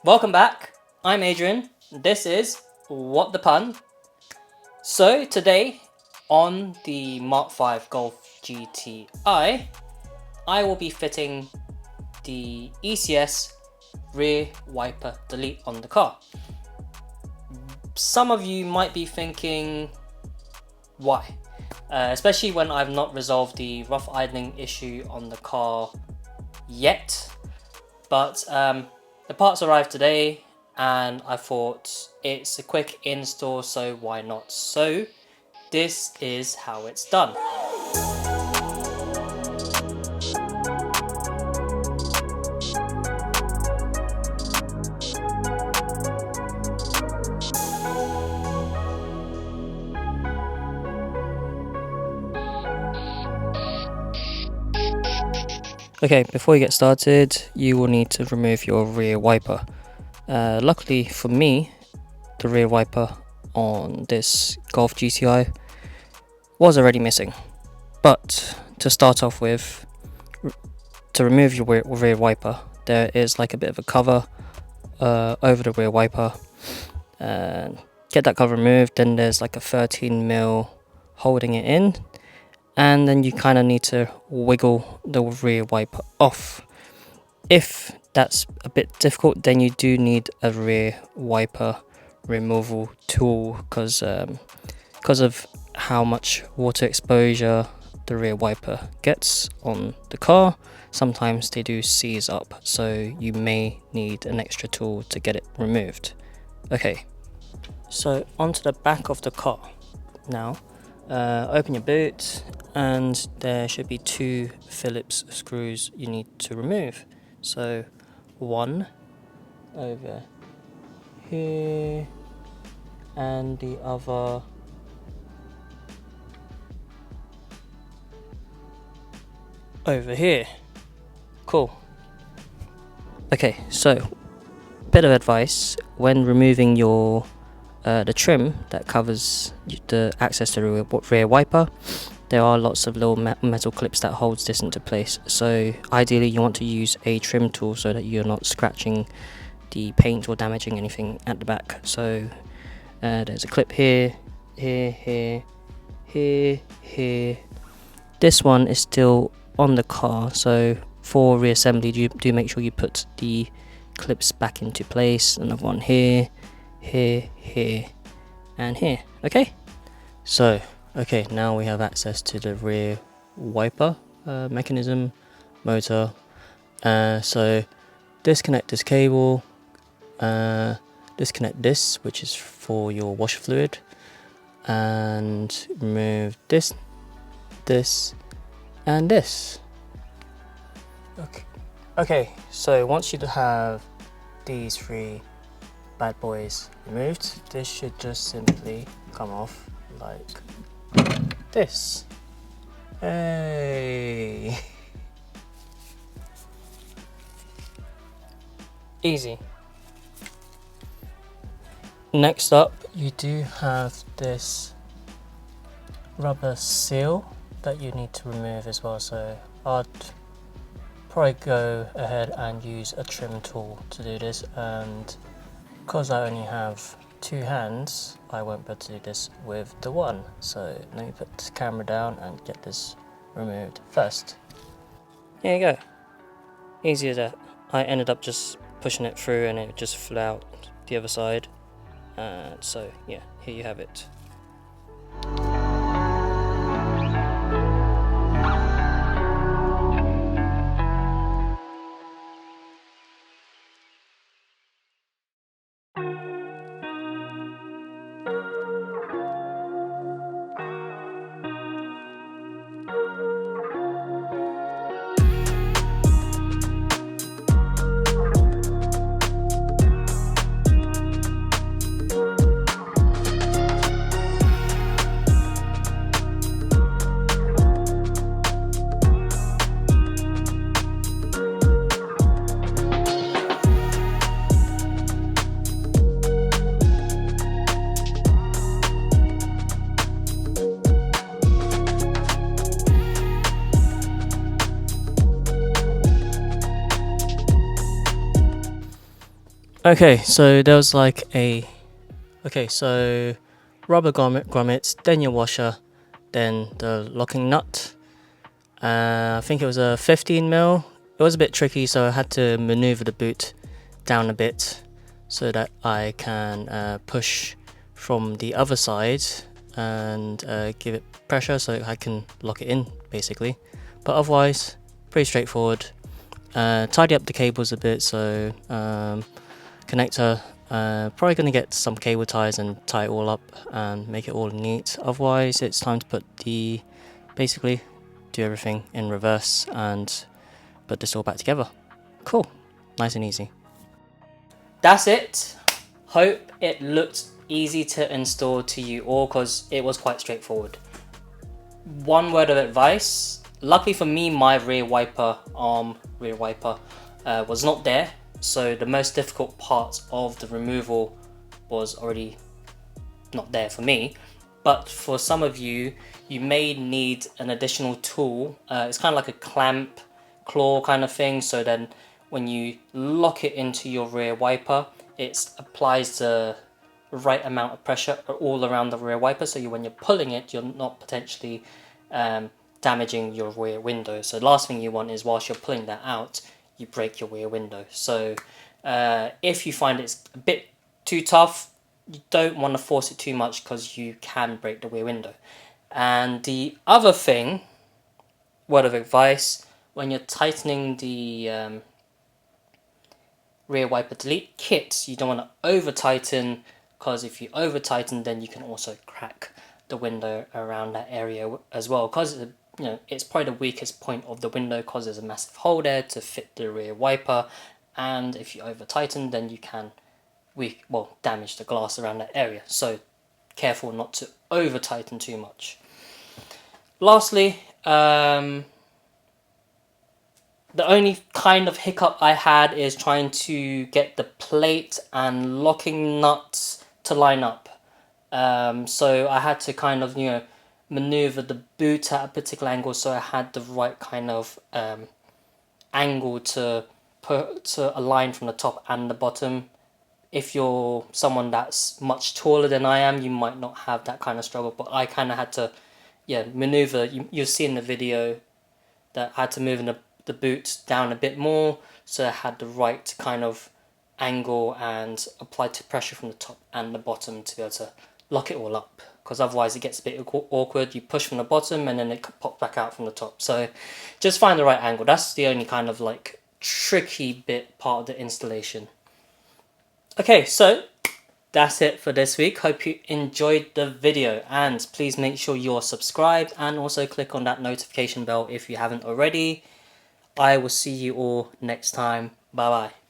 Welcome back, I'm Adrian, this is What the Pun. So today on the Mark 5 Golf GTI, I will be fitting the ECS rear wiper delete on the car. Some of you might be thinking, why? Especially when I've not resolved the rough idling issue on the car yet. But the parts arrived today and I thought it's a quick install, so why not? So this is how it's done. Okay, before you get started, you will need to remove your rear wiper. Luckily for me, the rear wiper on this Golf GTI was already missing. But to start off with, to remove your rear wiper, there is like a bit of a cover over the rear wiper. Get that cover removed, then there's like a 13mm holding it in. And then you kind of need to wiggle the rear wiper off. If that's a bit difficult, then you do need a rear wiper removal tool because of how much water exposure the rear wiper gets on the car. Sometimes they do seize up, so you may need an extra tool to get it removed. Okay, so onto the back of the car now. Open your boot and there should be 2 Phillips screws you need to remove. So one over here and the other over here. Cool. Okay, so bit of advice when removing your the trim that covers the access to the rear wiper. There are lots of little metal clips that holds this into place, so ideally you want to use a trim tool so that you're not scratching the paint or damaging anything at the back. So there's a clip here, here. This one is still on the car, so for reassembly do make sure you put the clips back into place. Another one here, and here. Okay, so now we have access to the rear wiper mechanism, motor. So disconnect this cable, disconnect this, which is for your washer fluid, and remove this, and this. Okay, so once you have these 3 bad boys removed, this should just simply come off like this. Hey, easy. Next up, you do have this rubber seal that you need to remove as well, so I'd probably go ahead and use a trim tool to do this, and because I only have 2 hands, I won't be able to do this with the one. So let me put the camera down and get this removed first. Here you go. Easy as that. I ended up just pushing it through and it just flew out the other side. So yeah, here you have it. Okay, so there was like so rubber grommets, then your washer, then the locking nut. I think it was a 15 mil. It was a bit tricky, so I had to maneuver the boot down a bit so that I can push from the other side and give it pressure so I can lock it in basically. But otherwise, pretty straightforward. Tidy up the cables a bit, so connector, probably going to get some cable ties and tie it all up and make it all neat. Otherwise it's time to put basically do everything in reverse and put this all back together. Cool, nice and easy. That's it. Hope it looked easy to install to you all, because it was quite straightforward. One word of advice: luckily for me, my rear wiper was not there, so the most difficult part of the removal was already not there for me. But for some of you, you may need an additional tool. It's kind of like a clamp claw kind of thing, so then when you lock it into your rear wiper, it applies the right amount of pressure all around the rear wiper, so when you're pulling it, you're not potentially damaging your rear window. So the last thing you want is, whilst you're pulling that out, you break your rear window. So if you find it's a bit too tough, you don't want to force it too much, because you can break the rear window. And the other thing, word of advice, when you're tightening the rear wiper delete kit, you don't want to over tighten, because if you over tighten, then you can also crack the window around that area as well, because it's probably the weakest point of the window, because there's a massive hole there to fit the rear wiper, and if you over tighten, then you can damage the glass around that area. So careful not to over tighten too much. Lastly, the only kind of hiccup I had is trying to get the plate and locking nuts to line up. So I had to kind of maneuver the boot at a particular angle, so I had the right kind of angle to align from the top and the bottom. If you're someone that's much taller than I am, you might not have that kind of struggle, but I kind of had to maneuver. You'll see in the video that I had to move the boot down a bit more, so I had the right kind of angle and applied to pressure from the top and the bottom to be able to lock it all up, because otherwise it gets a bit awkward. You push from the bottom and then it pops back out from the top. So just find the right angle. That's the only kind of like tricky part of the installation. Okay, so that's it for this week. Hope you enjoyed the video, and please make sure you're subscribed and also click on that notification bell if you haven't already. I will see you all next time. Bye bye.